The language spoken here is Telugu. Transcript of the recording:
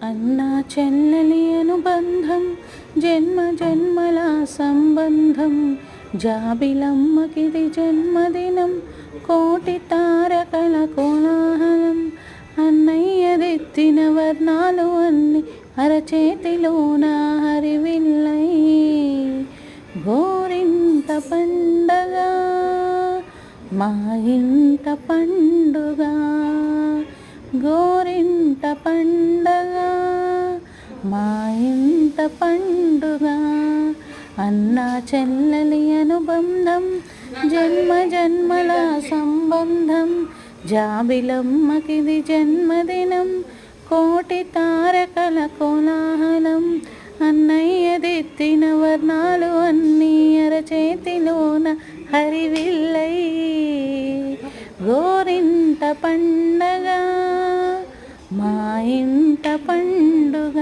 అన్నా చెల్లెలి అనుబంధం జన్మ జన్మల సంబంధం. జాబిలమ్మకిది జన్మదినం, కోటి తారకల కోలాహలం. అన్నయ్యదెత్తిన వర్ణాలు అన్ని అరచేతిలోన హరివిల్లై. గోరింట పండగ మా ఇంట పండుగ, గోరింట పండగ మా ఇంట పండుగ. అన్నా చెల్లెలి అనుబంధం జన్మ జన్మల సంబంధం. జాబిలమ్మకిది జన్మదినం, కోటి తారకల కోలాహలం. అన్నయ్యదెత్తిన వర్ణాలు అన్నీ అరచేతిలోన హరివిల్లై. గోరింట పండగ మా ఇంట పండుగ.